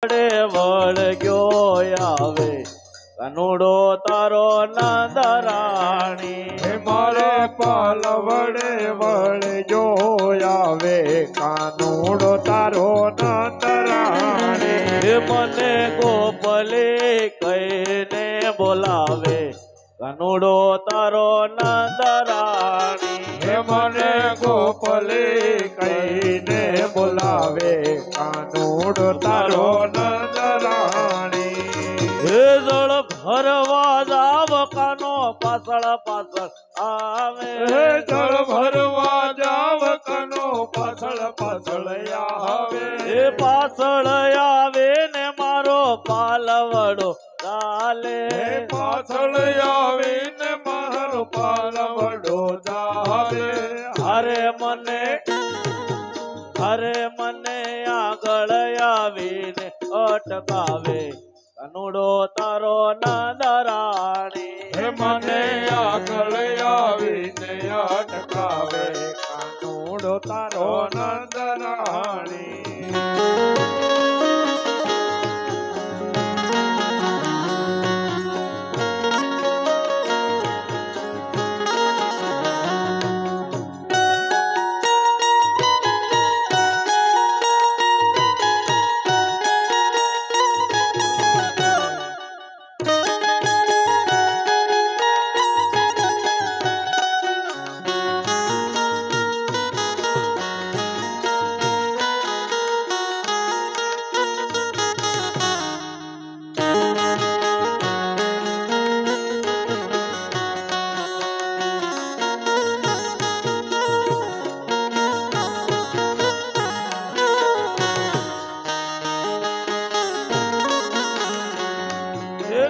વળગ્યો આવે કનુડો તારો નંદરાણી મારે પાલ વડે વળજો આવે કાનુડો તારો નંદરાણી મને ગોપલે કહીને બોલાવે કનુડો તારો નંદરાણી મને ગોપલે કહીને બોલાવે કાનુડો તારો નંદરાણી જળ ભરવા જાવ કાનો પાછળ પાછળ આવે જળ ભરવા જાવ કાનો પાછળ પાછળ આવે પાછળ આવે ને મારો પાલવડો ચાલે પાછળ આવીને મારો પાલવડો જાવે હરે મને આગળ આવીને અટકાવે કનુડો તારો નંદરાણી મને આગળ આવીને અટકાવે કાનુડો તારો નંદરાણી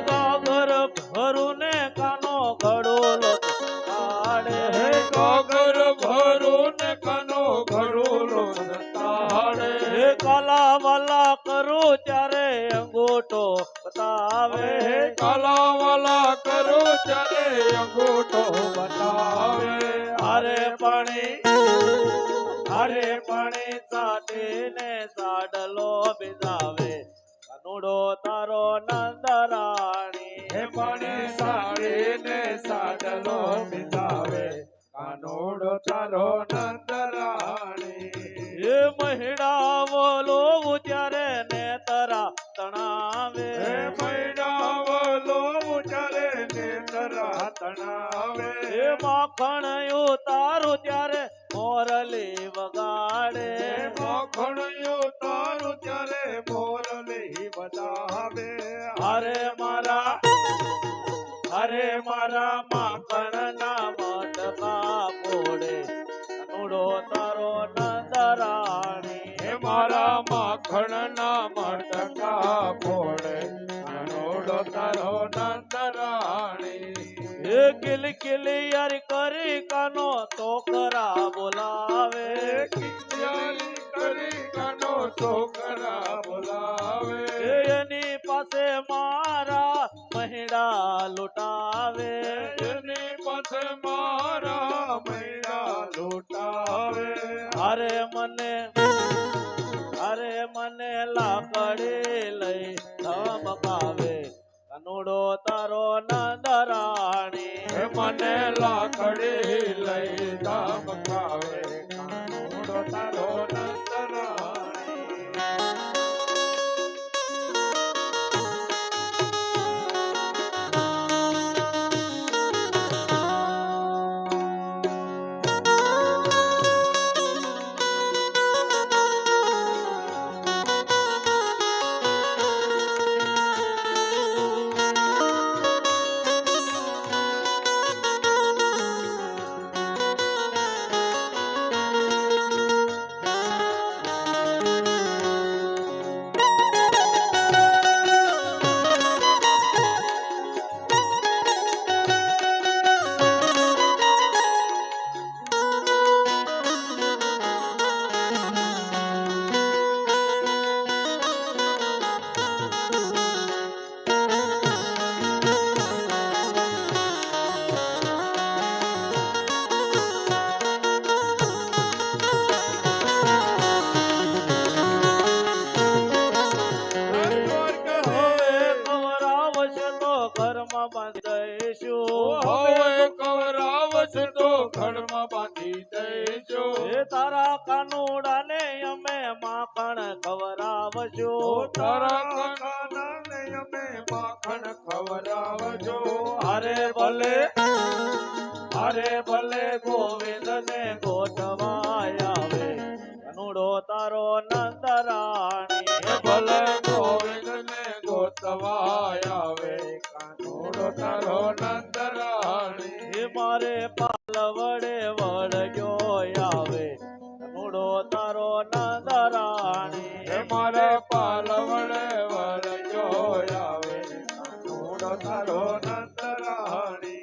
ગાગર ભરું ને કાનો ઘડોલો તાડે ગાગર ભરું ને કાનો ઘડોલો તાડે કાલા વાલા કરું ત્યારે અંગૂઠો બતાવે કાલાવાલા કરો ત્યારે અંગૂઠો બતાવે હારે પાણી સાટીને સાડલો બિજાવે કનુડો તારો નંદરાણી પાણી સાડીને સાડલો બિતાવે કાનોડો તારો નંદરાણી એ મહિડા બોલો ત્યારે ને તરા તણાવે મૈડાવલો ચાલે ને તરા તણાવે એ માખણ ઉતારું ત્યારે મોરલી વગાડે મોખણિયો તારું ત્યારે મોરલી બતાવે હરે મારા માખણ ના મટકા ફોડે કનુડો તારો નંદરાણી મારા માખણ ના મટકા ફોડે કાનોડો તારો નંદરાણી એ કિલકિલી યાર કરી કાનો તોકરા બોલાવે કિત્યાલી કરી કાનો છોકરા બોલાવે એની પાસે મારા મહિડા લૂટાવે એની પાસે મારા મૈડા લૂટાવે અરે મને લાકડી લઈ ધમકાવે કનુડો તારો નંદરાણી મને લાકડી લઈ ધમકાવે કાનોડો તારો નંદરાણી બાંધી દઈશું હવે કવરાવશે તો ખડમાં બાંધી દઈશું એ તારા કાનુડાને અમે માખણ ખવરાવશું તારા કાનાને અમે માખણ ખવડાવજો અરે ભલે ગોવિંદ ને ગોઠવાય આવે કનુડો તારો નંદરાણી ભલે ગોવિંદ ને ગોતવાય આવે કાનોડો તારો નંદરાણી એ મારે પાલ વડે વળગ્યો આવે કનુડો તારો નંદરાણી મારે પાલવડે વળજો આવે કાનોડો તારો નંદરાણી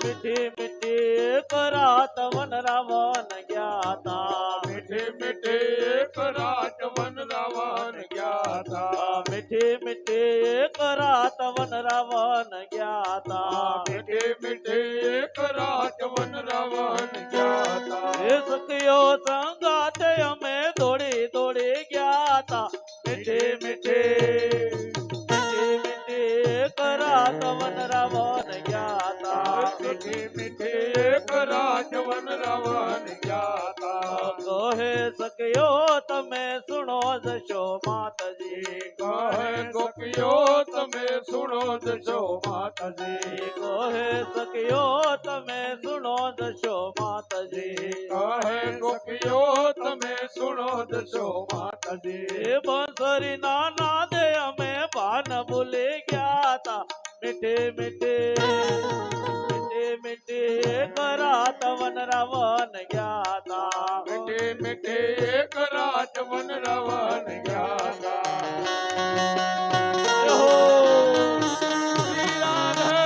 મીઠી મીઠી કરાત વન રાવણ ગયા તા મીઠી મીઠી કરાટ વન રાવણ ગયા તા મીઠી મીઠી કરાત વન રાવણ ગયા તા મીઠી મીઠી કરાટ વન રાવણ ગયા તા એ સખીઓ સંગાતે અમે દોડી દોડી ગયા તા મીઠી મીઠી કરાત વન રાવણ ગયા તા મીઠી મીઠી કરાટ વન રાવણ ગયા તા કહે સખીઓ તમે સુણો જશો માતાજી કહે ગોપીઓ તમે સુણો જશો માતાજી કહે સખીઓ તમે સુણો જશો માતાજી કહે ગોપીઓ તમે સુણો જશો માતાજી એ બંસરી ના નાદે અમે ભાન ભૂલી ગયા તા મીઠી મીઠી કરાત વન રાવણ ગયા તા મીઠી મીઠી કરાટ વન રાવણ ગયા તા શ્રી રાધે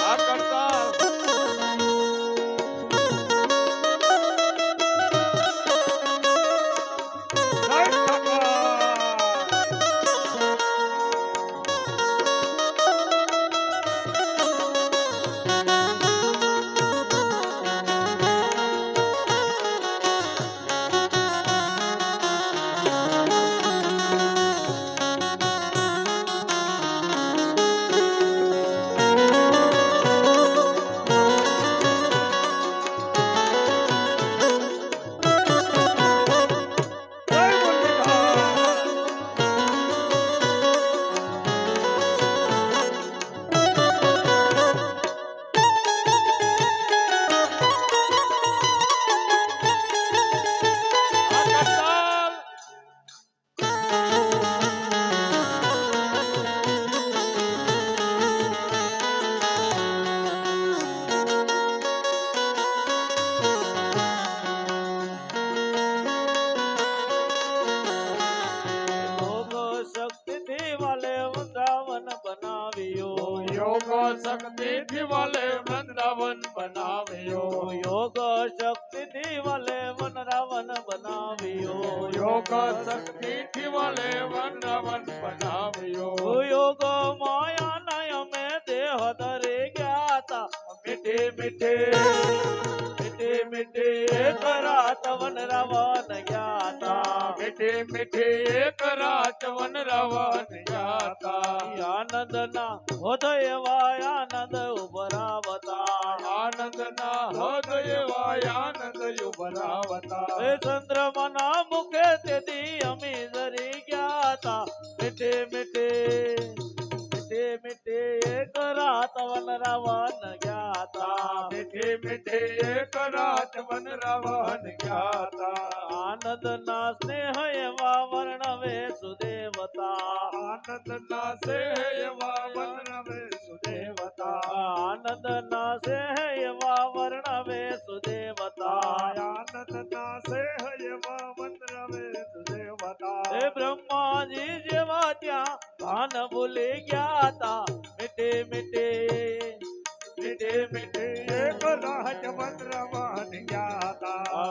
આ કરતા જય ઠાકર જય મુરલીધર આ કરતા યોગ શક્તિથી વાલે વૃંદાવન બનાવ્યો યોગ શક્તિથી વાલે વૃંદાવન બનાવ્યો યોગ શક્તિથી વાલે વનરાવન બનાવ્યો યોગ શક્તિથી વાલે વૃંદાવન બનાવ્યો યોગ માયા ના અમે દેહ ધરી ગયા તા મીઠી મીઠી કરાત વન રાવણ ગયા તા મીઠી મીઠી કરાટ વન રાવણ ગયા તા આનંદ ના હૃદય વાય આનંદ ઉભરાવતા આનંદ ના હૃદય વાય આનંદ ઉભરાવતા એ ચંદ્રમા ના મુખે તેથી અમે ધરી ગયા તા મીઠી મીઠી કરાત વન રાવણ ગયા તા મીઠી મીઠી કરાટ વન રાવણ ગયા તા આનંદના સ્નેહ એવા વર્ણવે સુદેવતા આનંદના સે એવા વર્ણવે સુદેવતા આનંદના સ્નેહ એવા વર્ણવે સુદેવતા આનંદના સે એવા વર્ણવે સુદેવતા હે બ્રહ્માજી જેવા ત્યાં ભાન ભૂલી ગયા તા મીઠે મીઠે મીઠે મીઠે એક રાજ વનરવન ગયા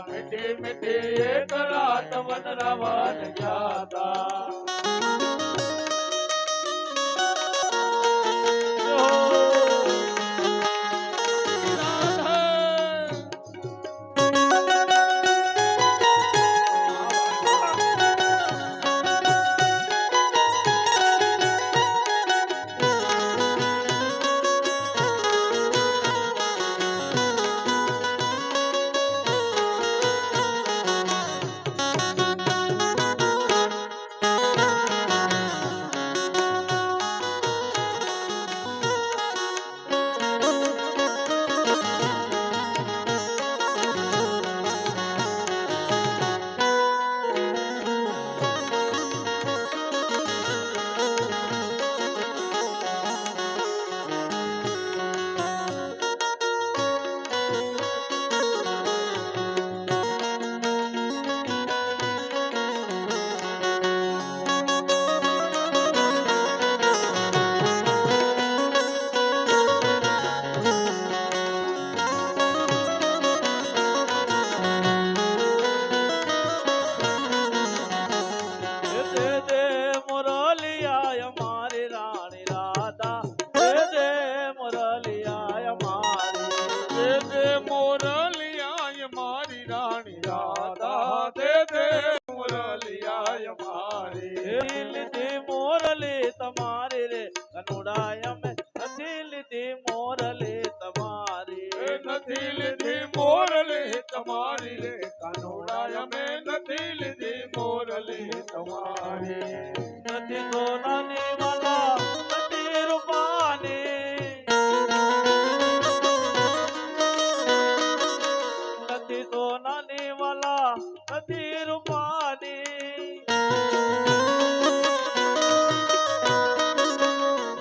મીઠે મીઠે એક રાત વનરાવન ગયા તા દે દે મુરલિયા મારી રાણી રાધા દે દે મુરલિયા મારી દે દે મોરલિયા મારી રાણી રાધા દે દે મોરલિયા મારી લીધી મોરલી તમારી રે કનુડાય મેં નથી લીધી મોરલી તમારી નથી લીધી મોરલી તમારી રે કાનોડા મેં નથી લીધી મોરલી તમારી નથી સોનાની વાલા નથી રૂપાની નથી સોનાની વાલા નથી રૂપાની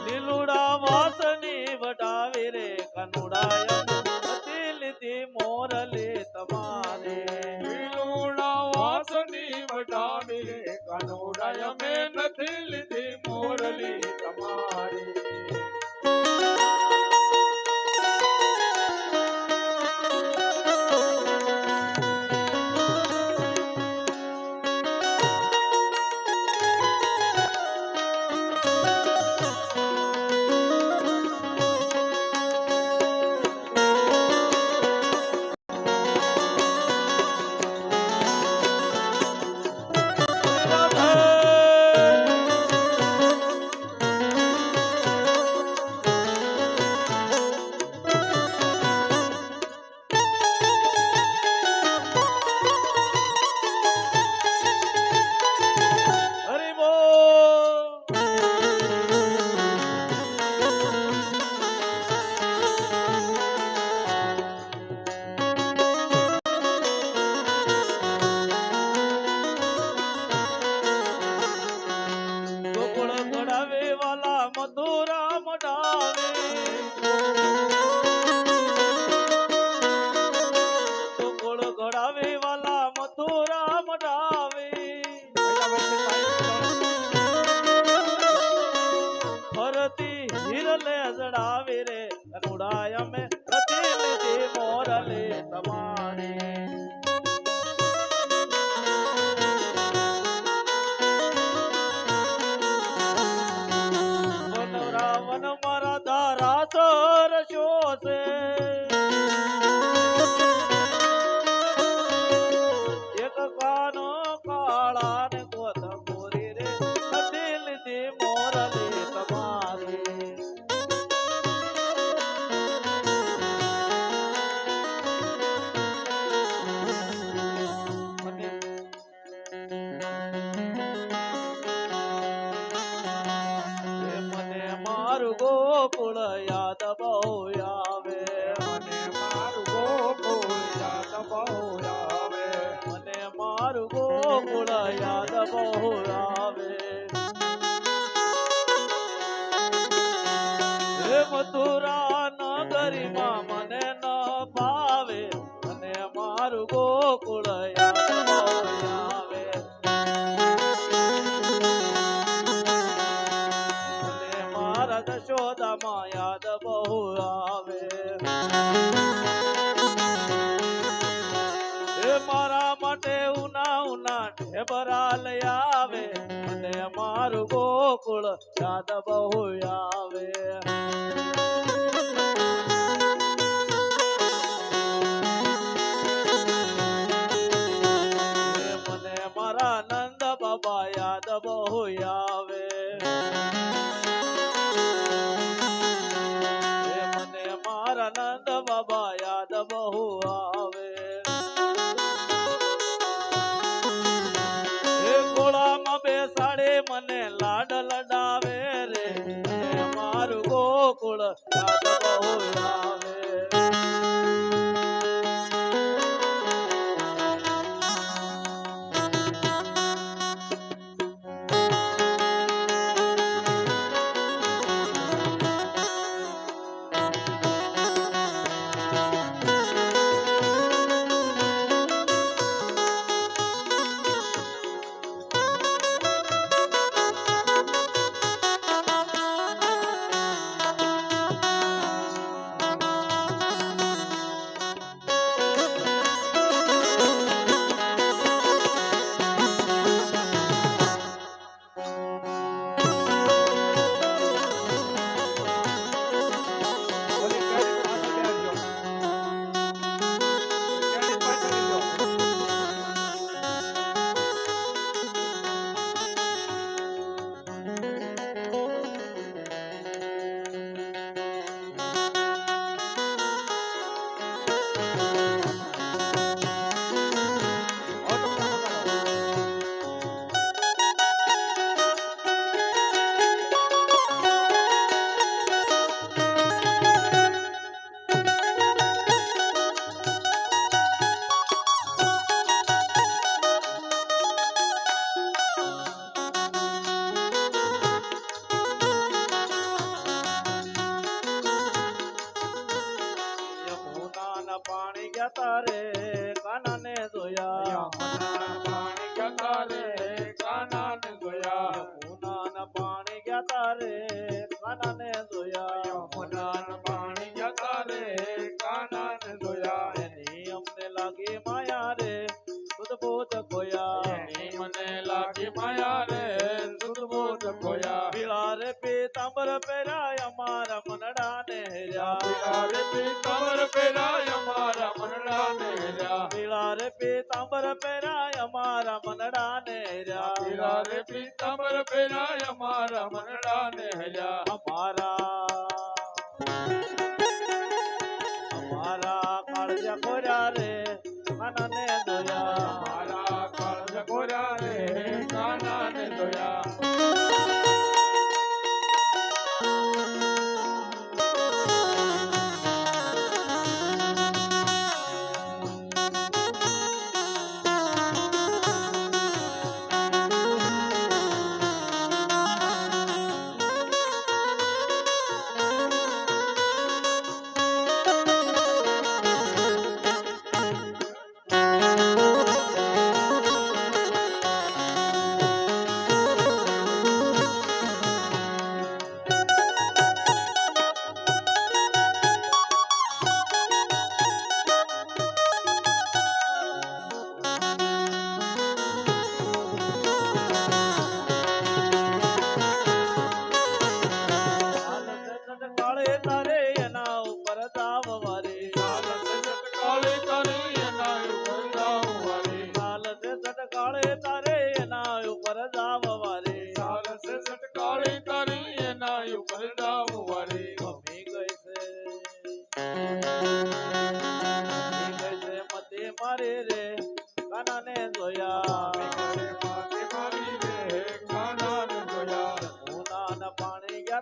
લીલુડા વાસની વટાવી રે કનુડાય નથી લીધી મોરલી તમારી લીલુડા વાસની વટાવી રે કાનોડા મેં નથી લીધી મોરલી તમારી મારું ગોકુળ યાદ બહુ આવે હે મથુરા નગરીમાં મને ન ભાવે અને મારું ગોકુળ યાદ બહુ આવે અને મારા દશોદામાં યાદ બહુ આવે એ મારા માટે ઉના ઉના ઢેબરા લઈ આવે અને મારું ગોકુળ યાદ બહુ આવે એ મને મારા નંદ બાબા યાદ બહુ આવે એ મને મારા નંદ બાબા યાદ બહુ આવે ગોળામાં બેસાડે મને લાડ લડાવે રે અને મારું ગોકુળ યાદ બહુ આવે પાણી ગયા તારે કાનાને જોયા પાણી ગયા તારે કાનાને જોયા યમુનાના પાણી ગયા તારે કાનાને જોયા યમુનાના પાણી ગયા તારે કાનાને જોયા એની અમને લાગી માયા રે સુદબોધ ખોયા એની મને લાગી માયા રે સુદબોધ ખોયા પીળા રે પીતાંબર પહેરાય અમારા મનડાને હેર્યા પીળા રે પીતાંબર પહેરાય અમારા મનડાને હેર્યા પીળા રે પીતાંબર પહેરાય અમારા મનડાને હેર્યા પીળા રે પીતાંબર પહેરાય અમારા મનડાને હેર્યા અમારા કાળજા ખોર્યા રે કાનાને જોયા અમારા કાળજા ખોર્યા રે કાનાને જોયા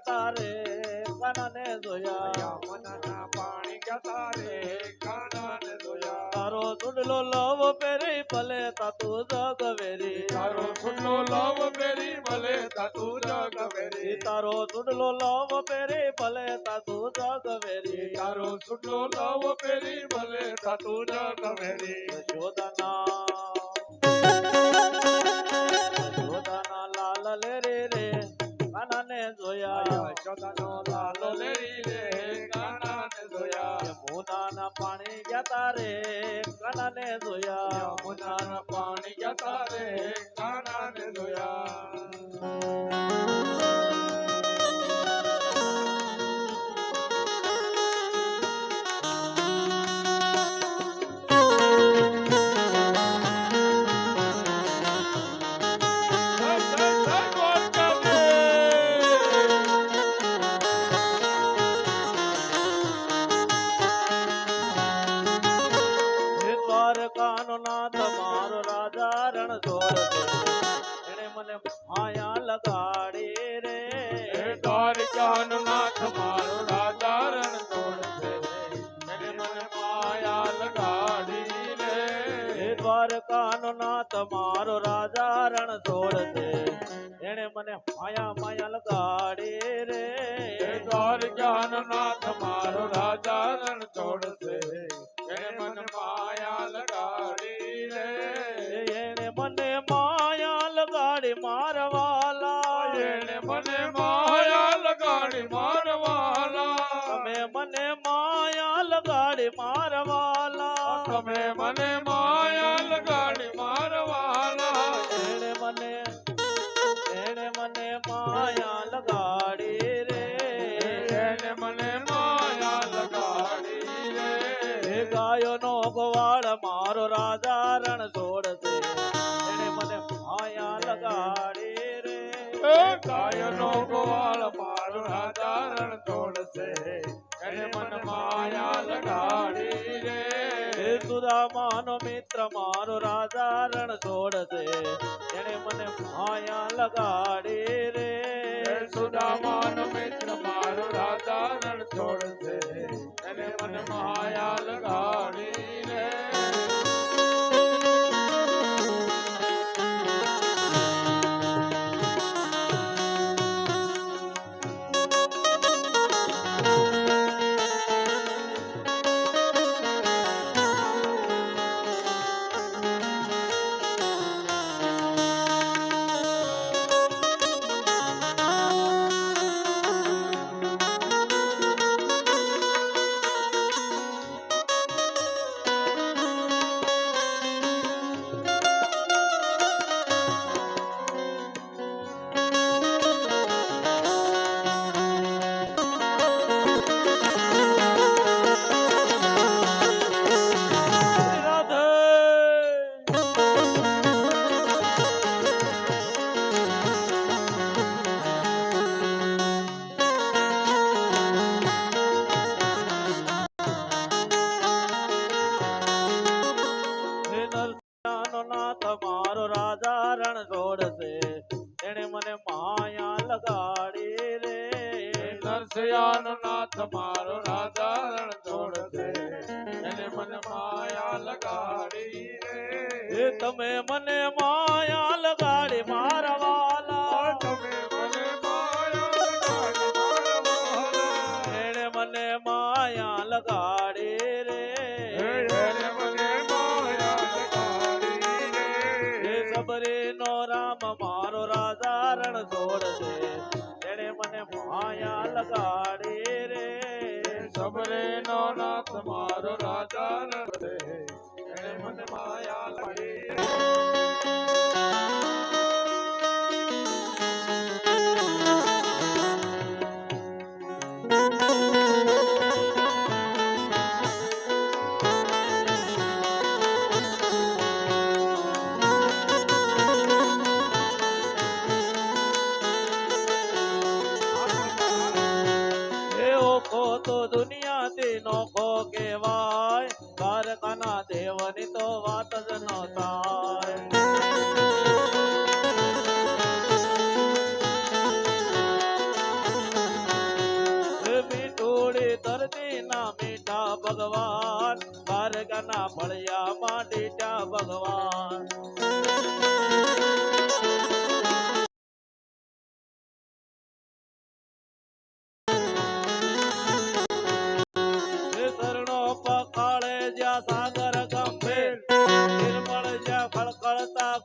તારે કાનાને જોયા યમુનાના પાણી ગયા તારે કાનાને જોયા તારો તારો ચૂડલો લવ પહેરી ભલે તાતું જગ વેરી તારો સુટલો લાવ પેરી ભલે તાતું જગ વેરી તારો ચૂડલો લવ પહેરી ભલે તાતું જગ વેરી તારો સુટલો લાવ પેરી ભલે તાતું જગ વેરી યશોદાના લાલ લેરે રે કાનાને જોયા યશોદાનો લાલો લેરી રે કાનાને જોયા યમુનાના પાણી ગયા તારે કાનાને જોયા યમુનાના પાણી ગયા તારે કાનાને જોયા દ્વારકાનો નાથ મારો રાજા રણ છોડ એને મને માયા લગાડી રે દ્વારકાનો નાથ મારો રાજા રણ છોડ છે એને મને માયા લગાડી રે દ્વારકાનો નાથ મારો રાજા રણ છોડ છે એને મને માયા લગાડી રે દ્વારકાનો નાથ મારો રાજા રણ છોડ છે એને મને માયા લગાડી રે એને મને માયા લગાડી મારવાલા એને મને માયા લગાડી મારવાલા તમે મને માયા લગાડી મારવાલા તમે મને માયા લગાડી મારવાલા એને મને માયા લગાડી રે એને મને માયા લગાડી રે ગાયો નો ગોવાળ મારો રાજા રણ છોડશે એને મને માયા લગાડી રે ગાયનો ગોવાળ મારો રાજા રણ છોડશે એને મને માયા લગાડી રે સુદામાનો મિત્ર મારો રાજા રણ છોડશે એને મને માયા લગાડી રે સુદામાનો મિત્ર મારો રાજા રણ છોડશે એને મને માયા લગાડી રે મારો રાજા રણ છોડશે એને મને માયા લગાડી રે નરસિયાનો નાથ મારો રાજા રણ છોડશે એને મને માયા લગાડી રે તમે મને માયા લગાડી મારવાલા તમે મને માયા લગાડી મારવાલા એને મને માયા લગાડી રે એને મને માયા લગાડી રે સબરી નો રામ મારો રાજા રણ છોડશે એને મને માયા લગાડી રે સબરે નો નાથ મારો રાજા રણ છે એને મને માયા લગાડી રે તો દુનિયાથી નોખો કહેવાય દ્વારકાના દેવની તો વાત જ ન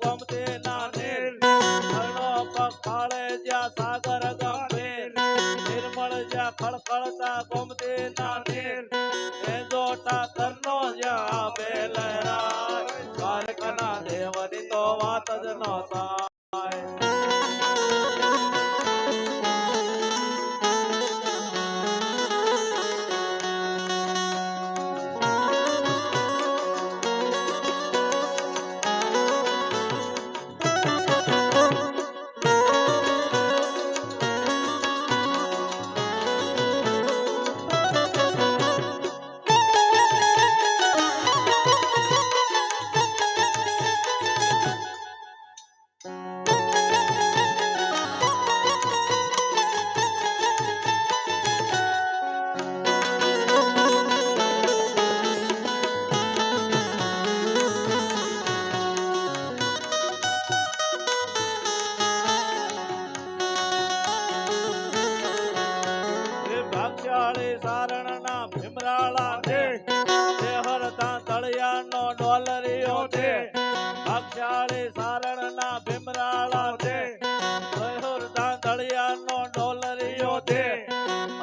ગોમતી ના નીર ઘરનો પગ જ્યાં સાગર ગંભીર નિર્મળ જ્યાં ખળખળતા ગોમતી ના નીર એ જોટા કરનો જ્યાં બેલરાય દ્વારકાના દેવની તો વાત જ ન થાય. ભાગશાળી સારણના ભીમરાળા છે હરતા તળિયાનો ડોલરીઓ છે. ભાગશાળી સારણના ભીમરાળા છે હરતા તળિયાનો ડોલરીઓ છે.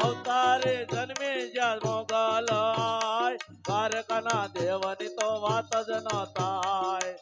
અવતારે જન્મી જ્યાં મોગલ આય દ્વારકાના દેવની તો વાત જ ન થાય.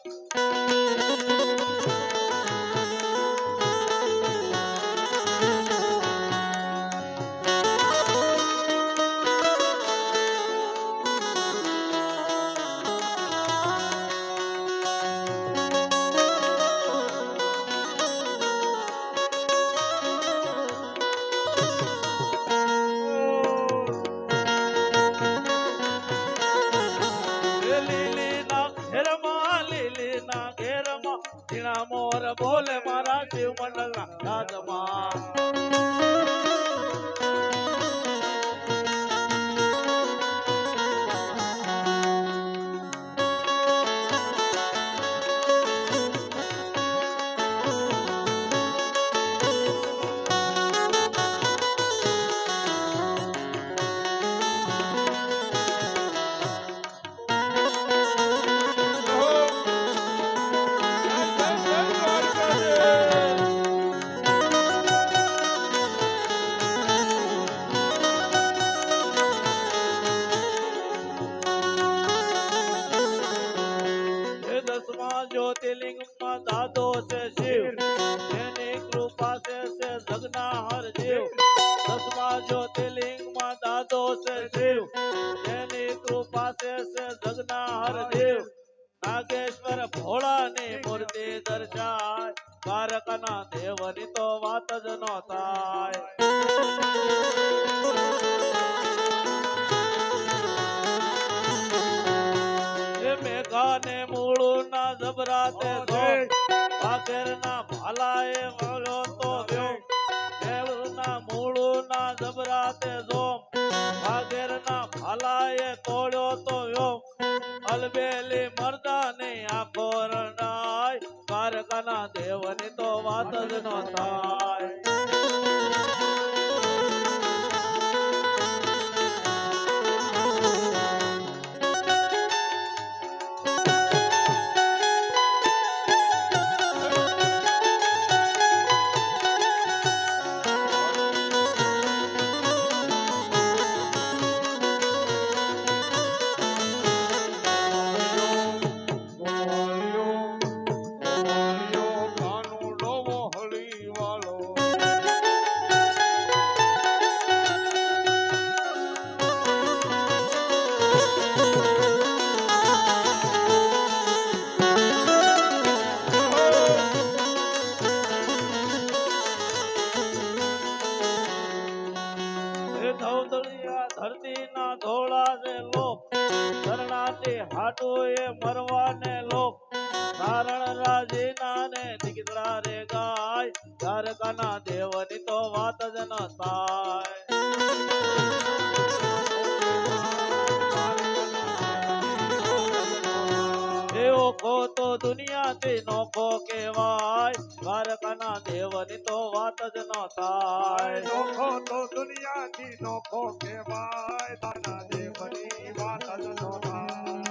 ઝીણા મોર બોલે મારા શિવ મંડળના રાજમાં. જ્યોતિર્લિંગમાં દાદો છે શિવ એની કૃપા છે જગના હર જીવ. દસમા જ્યોતિર્લિંગમાં દાદો છે શિવ એની કૃપા છે જગના હર જીવ. નાગેશ્વર ભોળાની મૂર્તિ દર્શાય દ્વારકાના દેવની તો વાત જ ન થાય. મેઘાને મૂળું ના જબરાતે ભાગેરના ભાલાએ મળ્યો તો વ્યો. મેળુના મૂળું ના જબરાતે જોમ ભાગેરના ભાલાએ તોડ્યો તો વ્યો. અલબેલી મરદાની આંખો રણાય દ્વારકાના દેવની તો વાત જ ન થાય. ધરતી ના ધોળા છે લોક શરણાથી હાટુ એ મરવાને લોક. સારણ રાજીના ને દીકરા રે ગાય દ્વારકાના દેવની તો વાત જ ન થાય. ઓખો તો દુનિયાથી નોખો કહેવાય દ્વારકાના દેવની તો વાત જ ન થાય. નોખો તો દુનિયાથી નોખો કહેવાય તારા દેવની વાત જ ન થાય.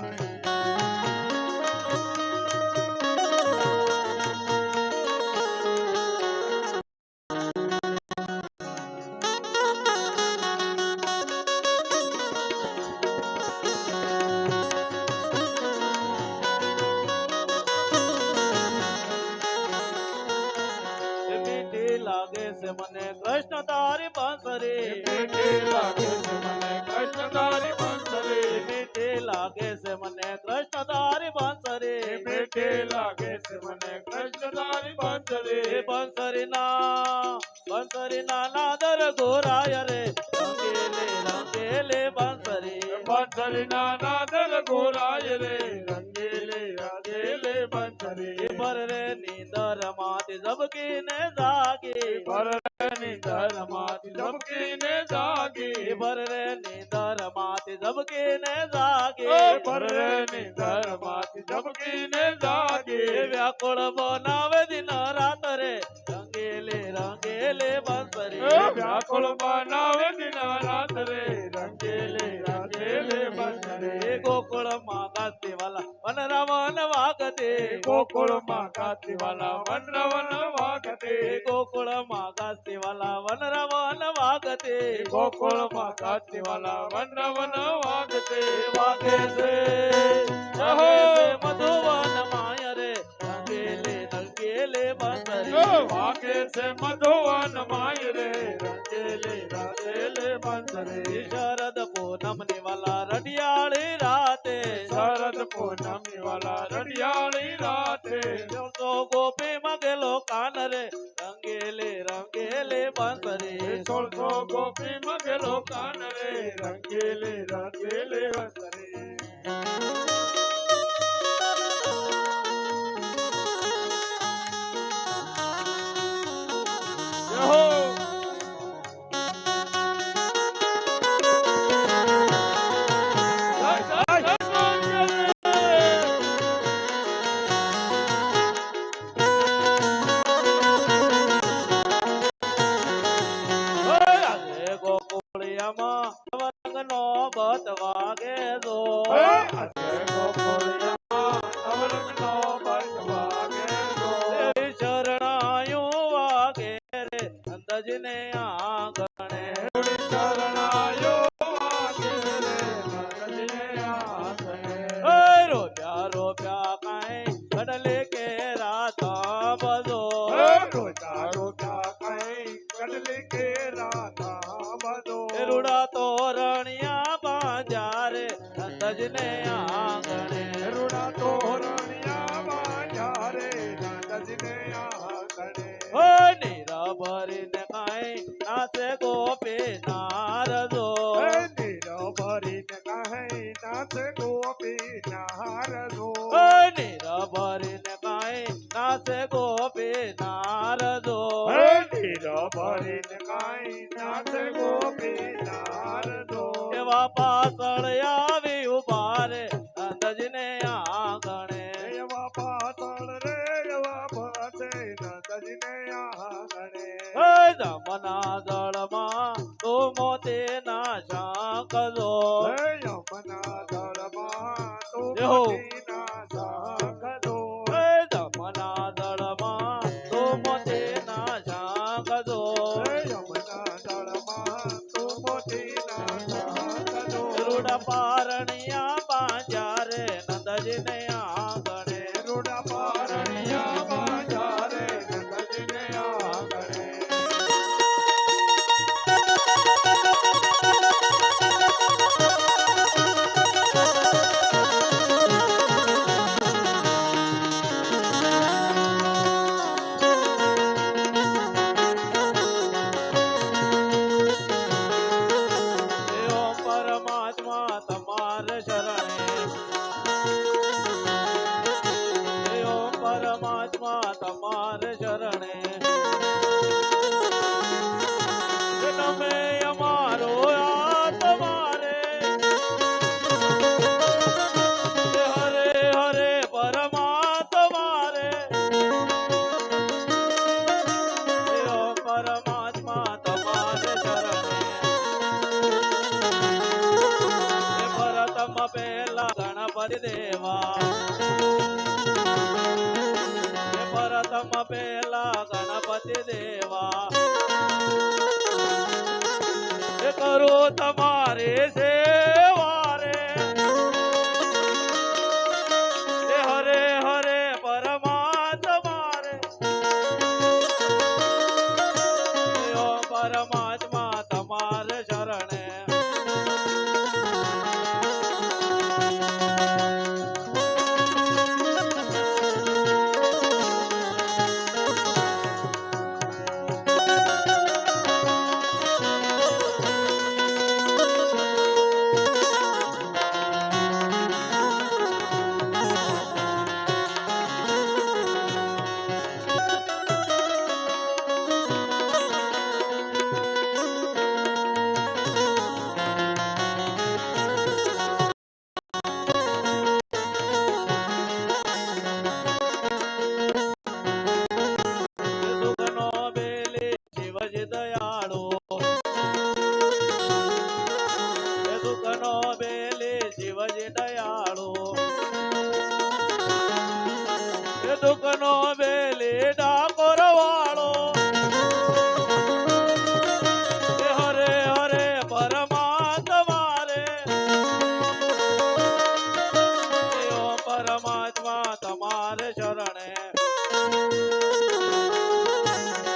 છે મને કૃષ્ણ તારી બંસરી મીઠી લાગે છે મને કૃષ્ણ તારી બંસરી મીઠી લાગે છે મને કૃષ્ણ તારી બંસરી મીઠી લાગે છે મને કૃષ્ણ તારી બંસરી બંસરી ના નાદર ગોરાય રે રંગેલે બંસરી બંસરી ના નાદર ગોરાય રે રંગેલે રાધેલે બંસરી પર રે નીંદર માંથી ઝબકીને જાગી પર નીંદર માંથી ઝબકીને જાગી પર રે નીંદર માંથી ઝબકીને જાગી પર નીંદર માંથી ઝબકીને જાગી વ્યાકુળ બનાવે દિન રાત રે રંગેલે બંસરી વ્યાકુળ બનાવે દિન રાત રે રંગેલે રાધેલે બંસરી ગોકુળ માં ગાતી વાલા વન રમન વાગતે ગોકુળ માં ગાતી વાલા વન રવન વાગતે ગોકુળ માં ગાતી વાલા વન રમન વાગતે ગોકુળ માં ગાતી વાલા વન રવન વાગતે વાગે છે મધુવન માય રે રંગેલે બંસરી વાગે છે મધુવન માય રે રંગેલે રાધેલે બંસરી શરદ પૂનમ ની વાલા રડિયાળી રાતે શરદ પૂનમ ની વાલા રડિયાળી રાતે તો ગોપી મગેલો કાન રે રંગેલે બંસરી 1600 ગોપી મગેલો કાન રે રંગેલે રાધેલે બંસરી વાગે જો શરણાયું વાગે રે અંદજને આંગણે રોપ્યા કાંઈ કડલે કે રાતા બધો રૂડા તોરણિયા બાંધ્યા રે અંદજને આંગણે નીરા ભરીને કાંઈ નાચે ગોપી નારદો નીરા ભરીને કાંઈ નાચે ગોપી નારદો એવા પાછળ આવી ઉભા રે અંદજને આંગણે જમના દળમાં તો મોતે ના શાંક જો જમના દળમાં તો મોતે ના શાંક જો રૂડા પારણિયા બાંધ્યા રે નંદજીને આંગણે રૂડા પારણિયા બાજા રે નંદજીને આંગણે તમારે શરણે તમે અમારો આ તમારે હરે હરે પરમાત્મા રે પરમાત્મા તમારે શરણે ભરતમ પેલા ગણપતિ દેવા જગનો બેલી ડાકોર વાળો હરે હરે પરમાત્મા રે ઓમ પરમાત્મા તમારે શરણે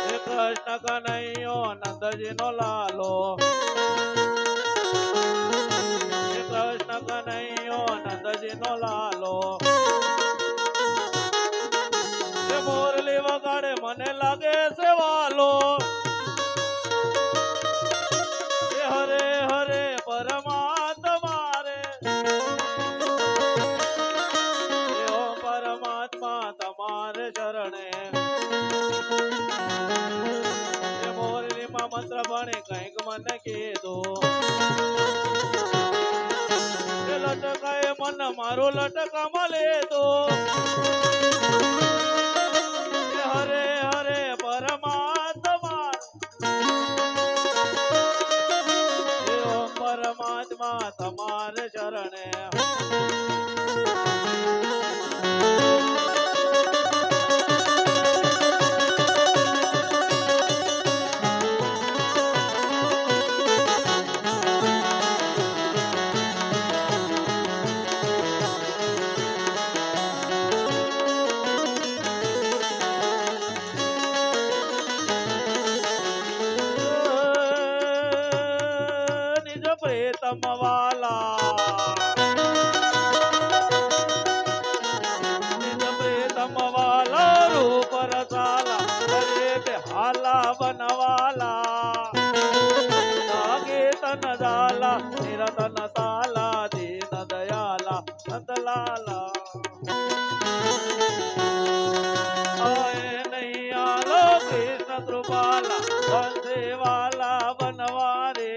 હે કૃષ્ણ કનૈયો નંદજી નો લાલો હે કૃષ્ણ કનૈયો નંદજી નો લાલો હે મોરલી વગાડે મને લાગે છે વાલો હે હરે હરે પરમાત્મા રે હે ઓમ પરમાત્મા તમારે શરણે હે મોરલીમાં મંત્ર ભણી કંઈક મને કીધું હે લટકાએ મન મારું લટકામાં લીધું હે હરે હરે પરમાત્મા હે ઓમ પરમાત્મા તમારે શરણે નિજ પ્રેતમ વાલા નિજ પ્રેતમ વાલા રૂપ રસાલા હરે બેહાલા બનવાલા નાગે તન દાલા નિરતન તાલા દીન દયાલા નંદલાલા આય નહીં આલો કૃષ્ણ કૃપાલા બંધેવાલા બનવારે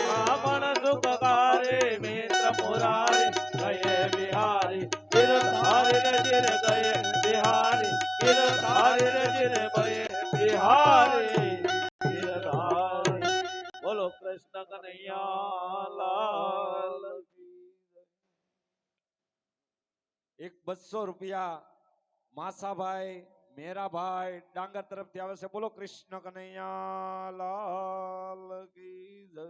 બ્રાહ્મણ સુખકારે મિત્ર મુરારી ગયે બિહારી ગિરધારી રે ગિર ગયે બિહારી ગિરધારી રે ગિર ગયે બિહારી ગિરધારી બોલો કૃષ્ણ કનૈયા લાલ એક 200 રૂપિયા માસાભાઈ મેરાભાઈ ડાંગર તરફથી આવે છે. બોલો કૃષ્ણ કનૈયા લાલ કી જય.